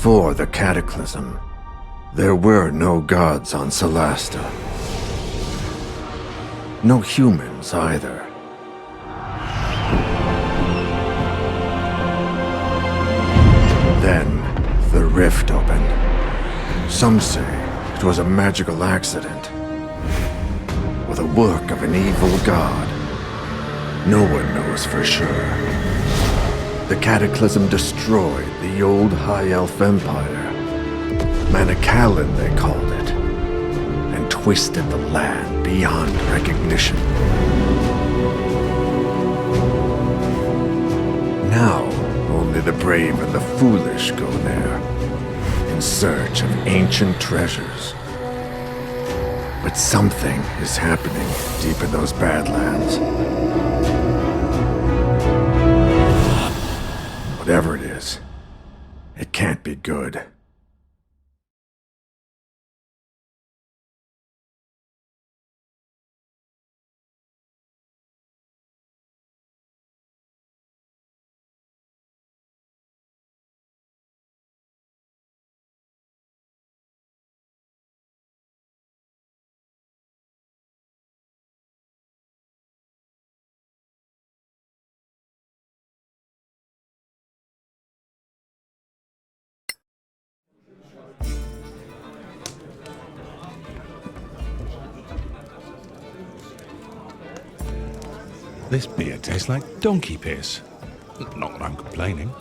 Before the Cataclysm, there were no gods on Solasta. No humans either. Then, the rift opened. Some say it was a magical accident, or the work of an evil god. No one knows for sure. The Cataclysm destroyed the old High Elf Empire. Manicalan, they called it, and twisted the land beyond recognition. Now, only the brave and the foolish go there, in search of ancient treasures. But something is happening deep in those Badlands. Whatever it is, it can't be good. This beer tastes like donkey piss. Not that I'm complaining.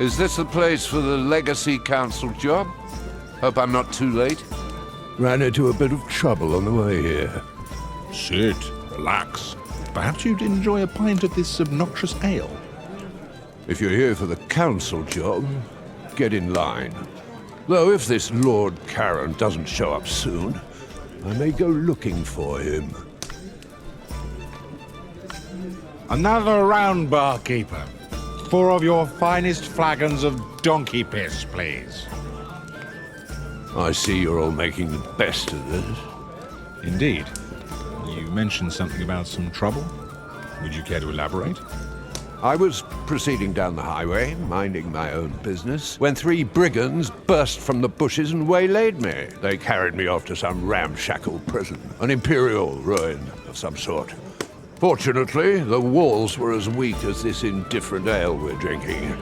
Is this the place for the Legacy Council job? Hope I'm not too late. Ran into a bit of trouble on the way here. Sit, relax. Perhaps you'd enjoy a pint of this obnoxious ale. If you're here for the council job, get in line. Though if this Lord Karen doesn't show up soon, I may go looking for him. Another round, barkeeper. 4 of your finest flagons of donkey piss, please. I see you're all making the best of this. Indeed. You mentioned something about some trouble. Would you care to elaborate? I was proceeding down the highway, minding my own business, when 3 brigands burst from the bushes and waylaid me. They carried me off to some ramshackle prison, an imperial ruin of some sort. Fortunately, the walls were as weak as this indifferent ale we're drinking.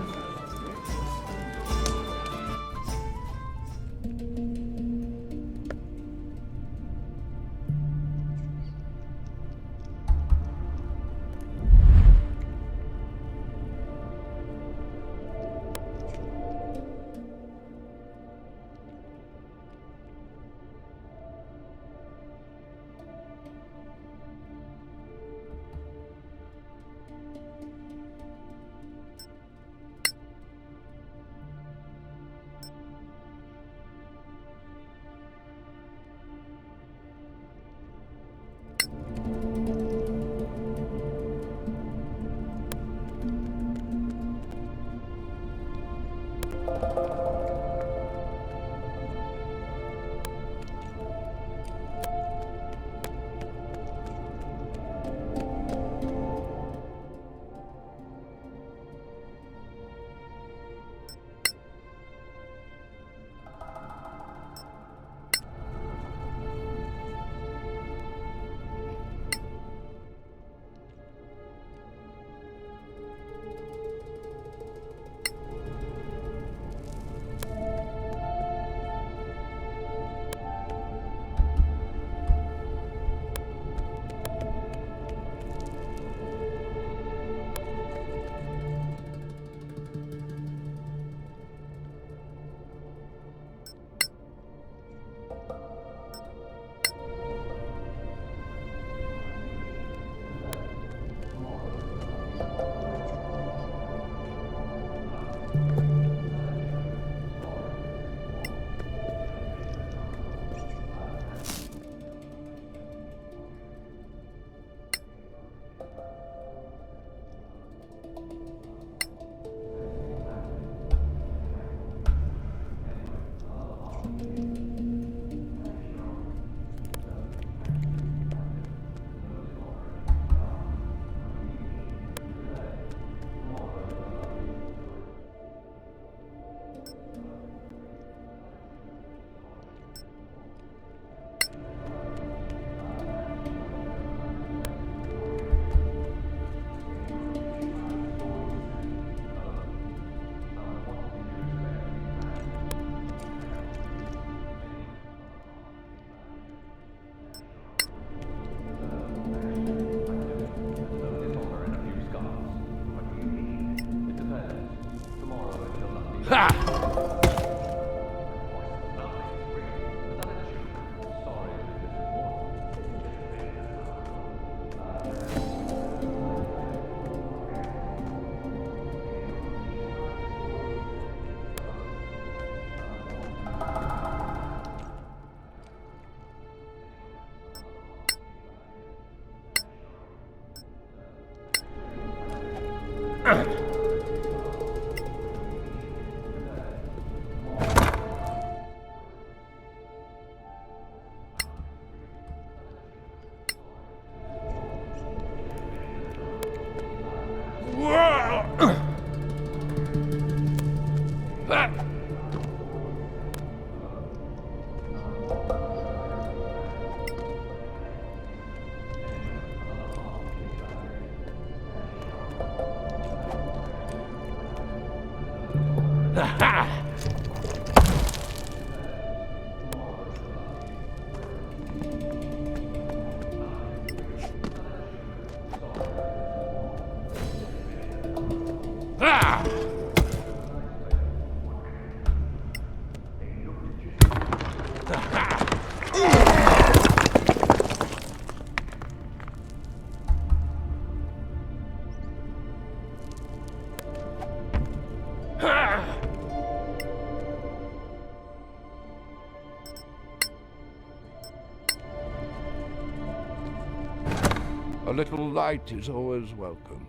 A little light is always welcome.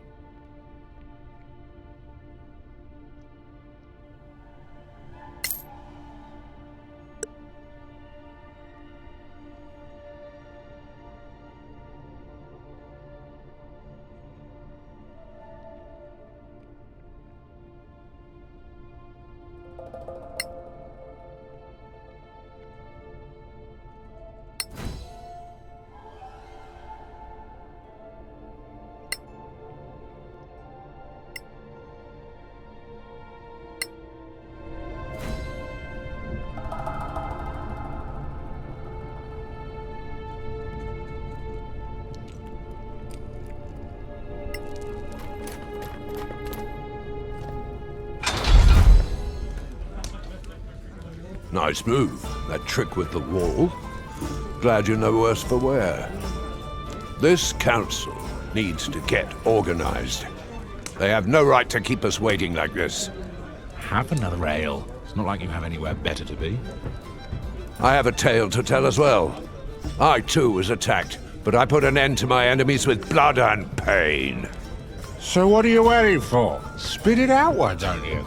Nice move, that trick with the wall. Glad you're no worse for wear. This council needs to get organized. They have no right to keep us waiting like this. Have another ale. It's not like you have anywhere better to be. I have a tale to tell as well. I too was attacked, but I put an end to my enemies with blood and pain. So what are you waiting for? Spit it out, why don't you?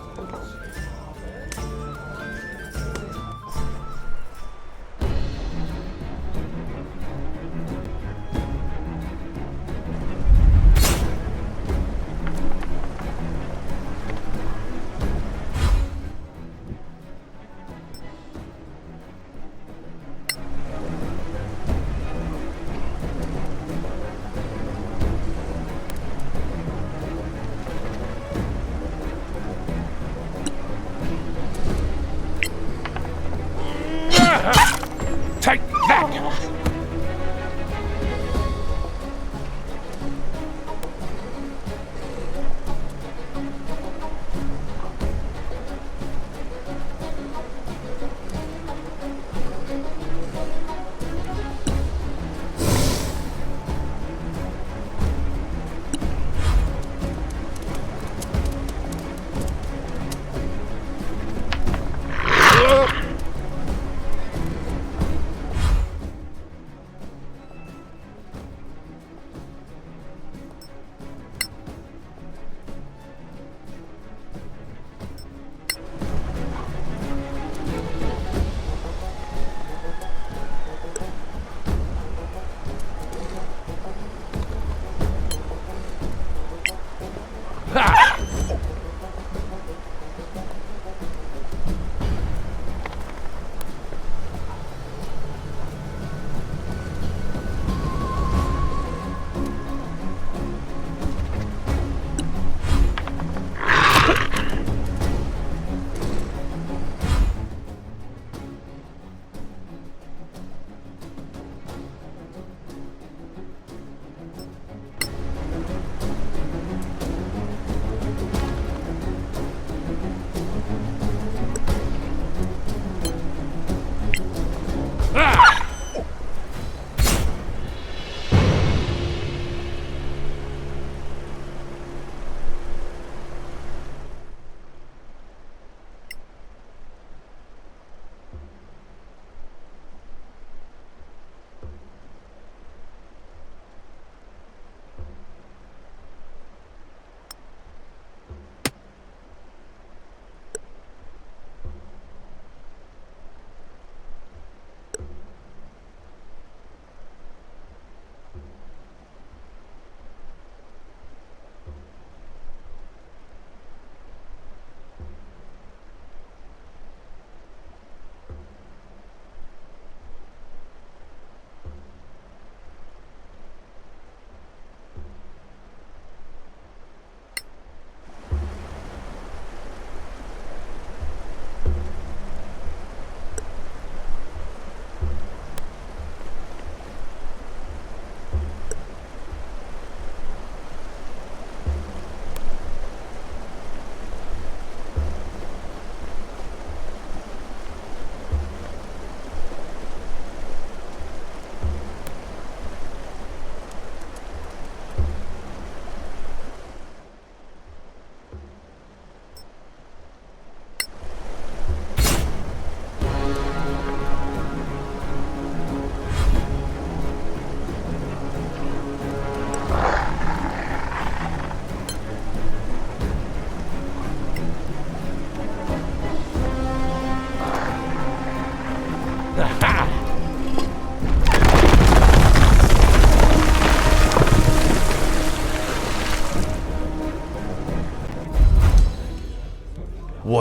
Take that!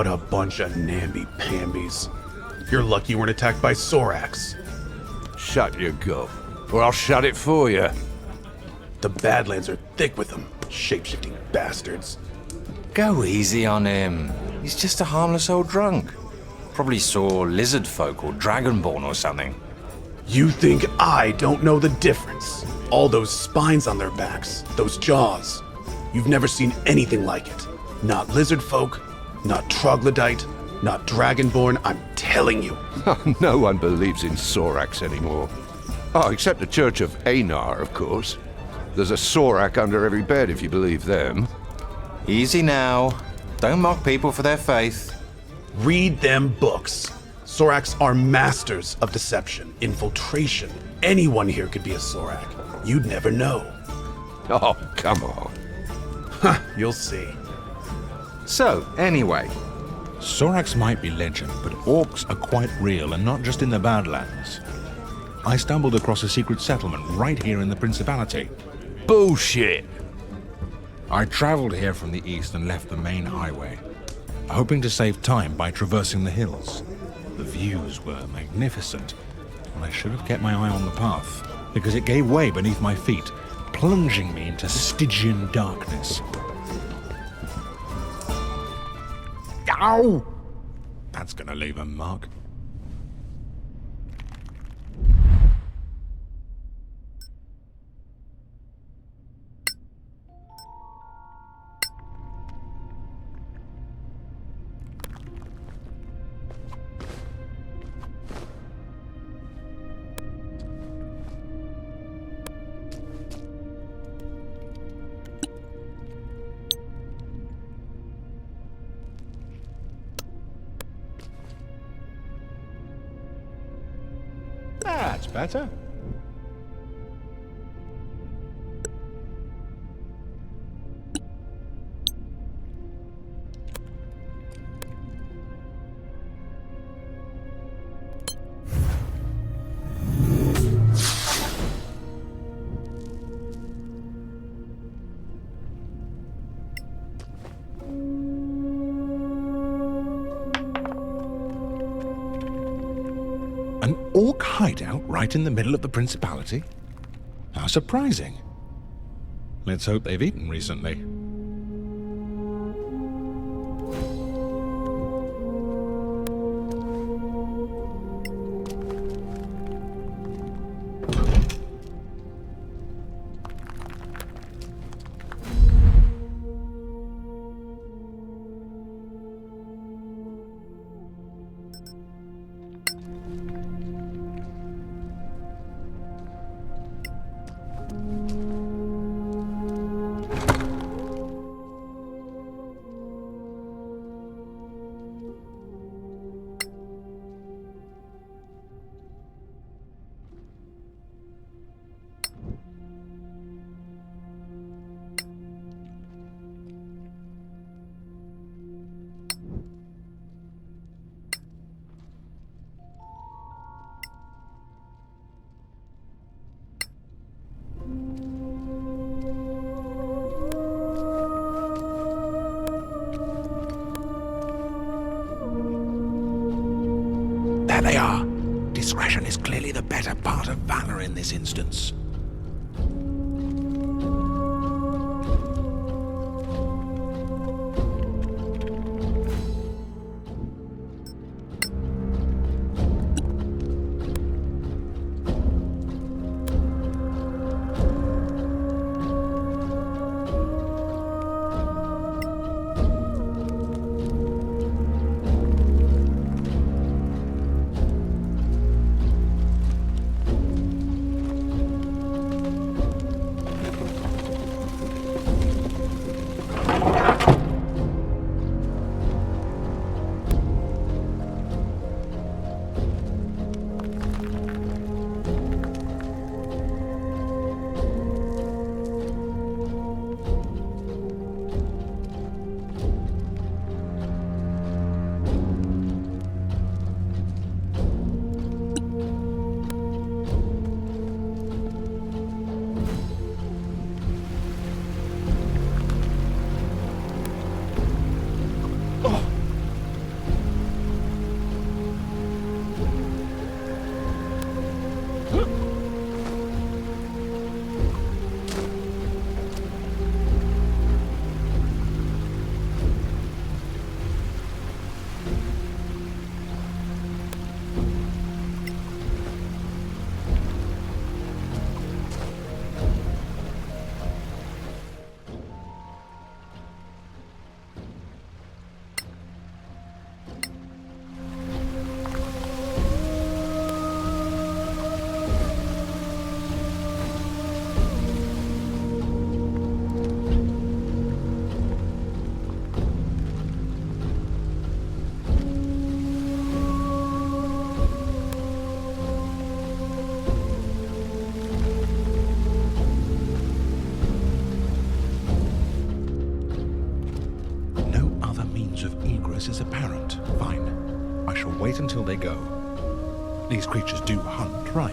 What a bunch of namby-pambies. You're lucky you weren't attacked by Sorax. Shut your gob, or I'll shut it for you. The Badlands are thick with them, shape-shifting bastards. Go easy on him. He's just a harmless old drunk. Probably saw lizard folk or dragonborn or something. You think I don't know the difference? All those spines on their backs, those jaws. You've never seen anything like it. Not lizard folk, not troglodyte, not dragonborn, I'm telling you. No one believes in Sorax anymore. Oh, except the Church of Einar, of course. There's a Sorak under every bed if you believe them. Easy now. Don't mock people for their faith. Read them books. Sorax are masters of deception, infiltration. Anyone here could be a Sorak. You'd never know. Oh, come on. Huh, you'll see. So, anyway, Sorax might be legend, but orcs are quite real, and not just in the Badlands. I stumbled across a secret settlement right here in the Principality. Bullshit! I traveled here from the east and left the main highway, hoping to save time by traversing the hills. The views were magnificent, and I should have kept my eye on the path, because it gave way beneath my feet, plunging me into Stygian darkness. Ow! That's gonna leave a mark. That's better. An orc hideout right in the middle of the Principality? How surprising. Let's hope they've eaten recently. There they are. Discretion is clearly the better part of valor in this instance. wait until they go. These creatures do hunt, right?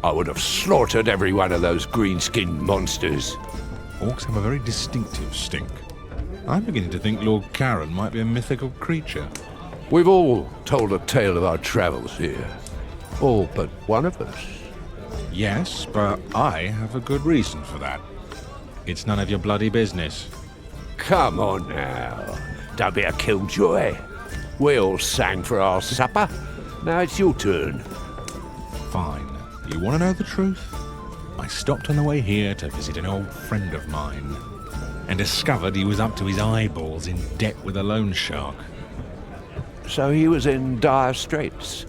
I would have slaughtered every one of those green-skinned monsters. Orcs have a very distinctive stink. I'm beginning to think Lord Charon might be a mythical creature. We've all told a tale of our travels here. All but one of us. Yes, but I have a good reason for that. It's none of your bloody business. Come on now. Don't be a killjoy. We all sang for our supper. Now it's your turn. Fine. You want to know the truth? I stopped on the way here to visit an old friend of mine and discovered he was up to his eyeballs in debt with a loan shark. So he was in dire straits.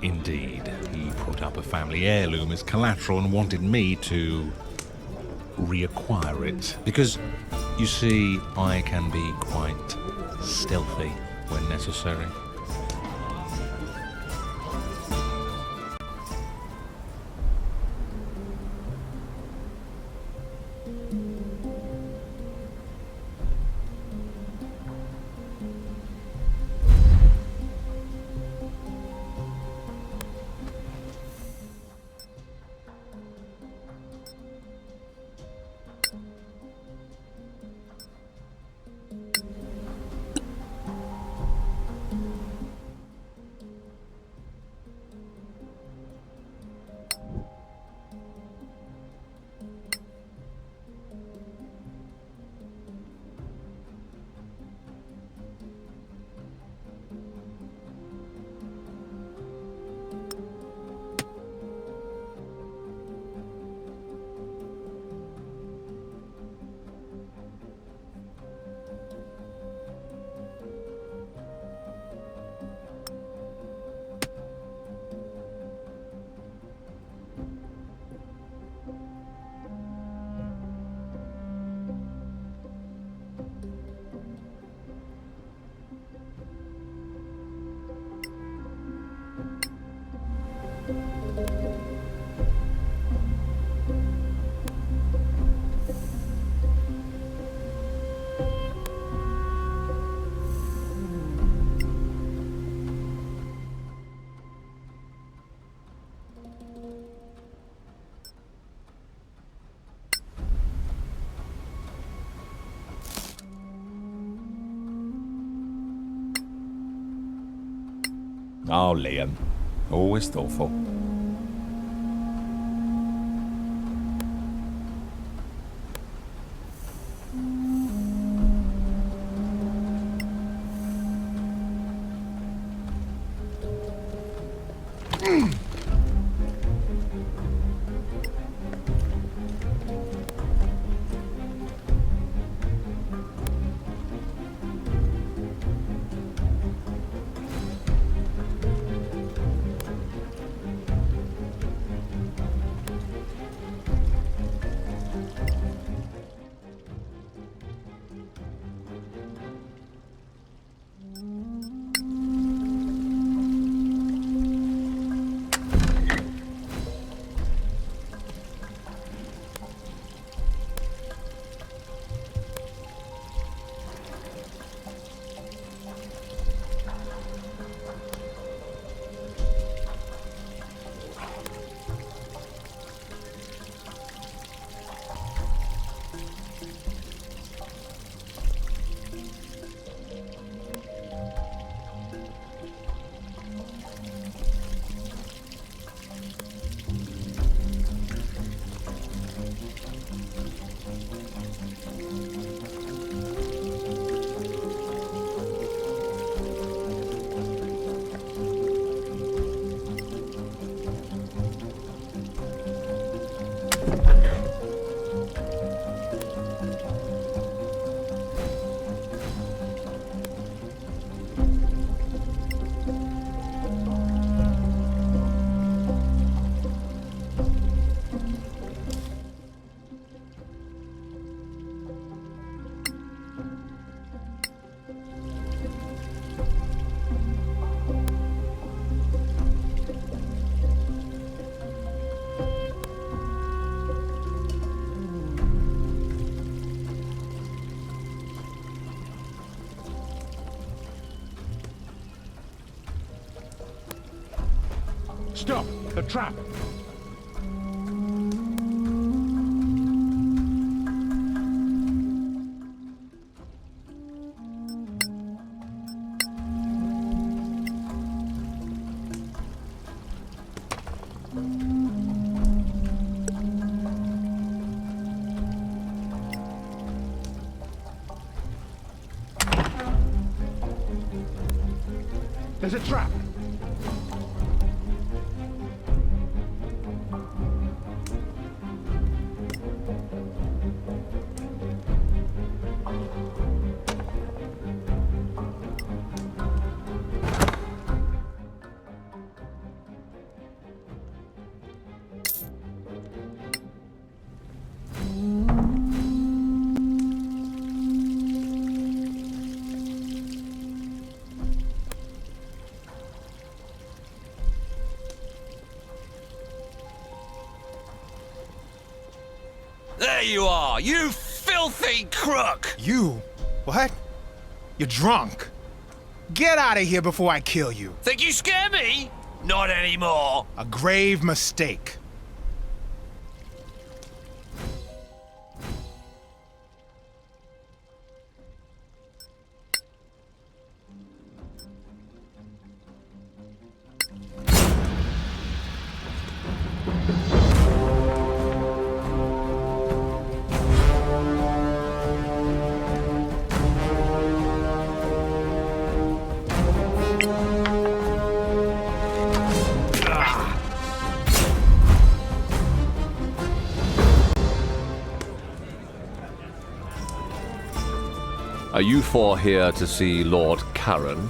Indeed. He put up a family heirloom as collateral and wanted me to reacquire it. Because, you see, I can be quite stealthy when necessary. Oh, Liam. Always thoughtful. Stop! The trap! There's a trap! There you are, you filthy crook! You? What? You're drunk. Get out of here before I kill you. Think you scare me? Not anymore. A grave mistake. Are you four here to see Lord Karen?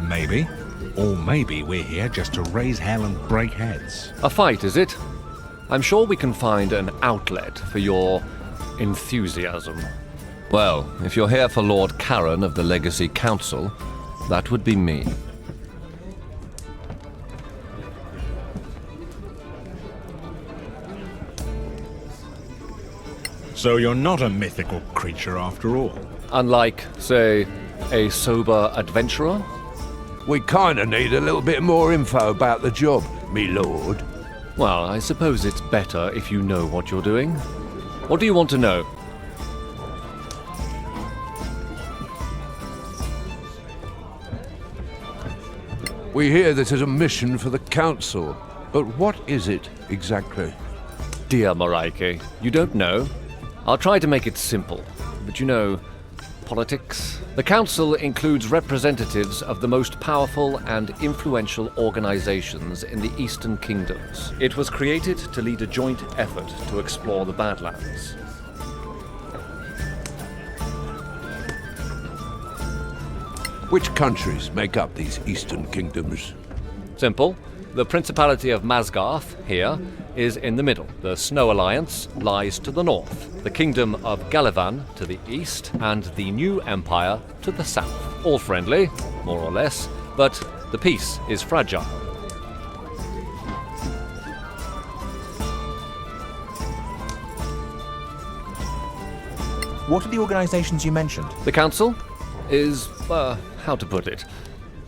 Maybe. Or maybe we're here just to raise hell and break heads. A fight, is it? I'm sure we can find an outlet for your enthusiasm. Well, if you're here for Lord Karen of the Legacy Council, that would be me. So you're not a mythical creature after all? Unlike, say, a sober adventurer? We kinda need a little bit more info about the job, me lord. Well, I suppose it's better if you know what you're doing. What do you want to know? We hear this is a mission for the council, but what is it exactly? Dear Moraike, you don't know? I'll try to make it simple, but you know, politics? The council includes representatives of the most powerful and influential organizations in the Eastern Kingdoms. It was created to lead a joint effort to explore the Badlands. Which countries make up these Eastern Kingdoms? Simple. The Principality of Masgarth, here, is in the middle. The Snow Alliance lies to the north. The Kingdom of Galavan to the east, and the New Empire to the south. All friendly, more or less, but the peace is fragile. What are the organizations you mentioned? The Council is, how to put it,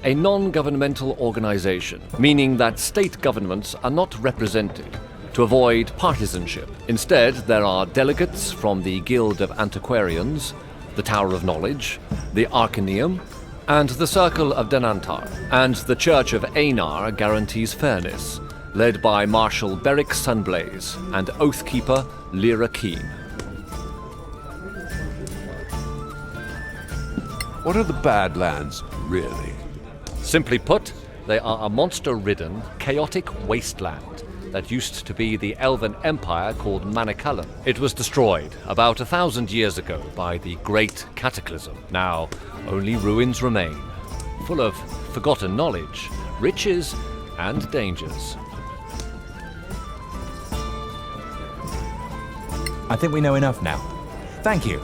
a non-governmental organization, meaning that state governments are not represented, to avoid partisanship. Instead, there are delegates from the Guild of Antiquarians, the Tower of Knowledge, the Arcaneum, and the Circle of Denantar. And the Church of Einar guarantees fairness, led by Marshal Beric Sunblaze and Oathkeeper Lyra Keen. What are the Badlands, really? Simply put, they are a monster-ridden, chaotic wasteland that used to be the elven empire called Manicalan. It was destroyed about 1,000 years ago by the Great Cataclysm. Now, only ruins remain, full of forgotten knowledge, riches, and dangers. I think we know enough now. Thank you.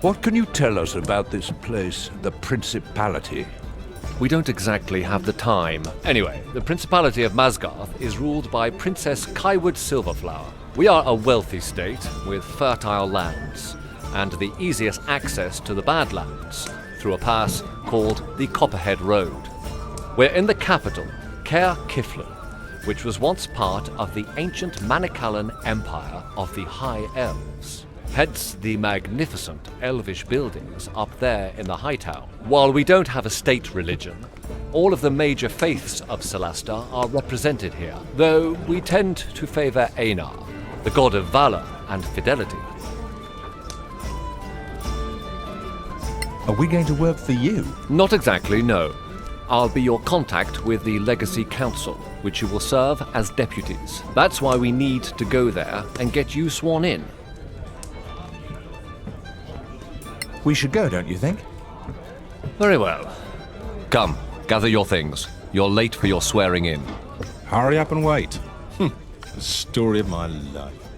What can you tell us about this place, the Principality? We don't exactly have the time. Anyway, the Principality of Masgarth is ruled by Princess Kaiwood Silverflower. We are a wealthy state with fertile lands, and the easiest access to the Badlands through a pass called the Copperhead Road. We're in the capital, Caer Kiflin, which was once part of the ancient Manicalan Empire of the High Elves. Hence the magnificent elvish buildings up there in the High Town. While we don't have a state religion, all of the major faiths of Solasta are represented here, though we tend to favor Einar, the god of valor and fidelity. Are we going to work for you? Not exactly, no. I'll be your contact with the Legacy Council, which you will serve as deputies. That's why we need to go there and get you sworn in. We should go, don't you think? Very well. Come, gather your things. You're late for your swearing in. Hurry up and wait. The story of my life.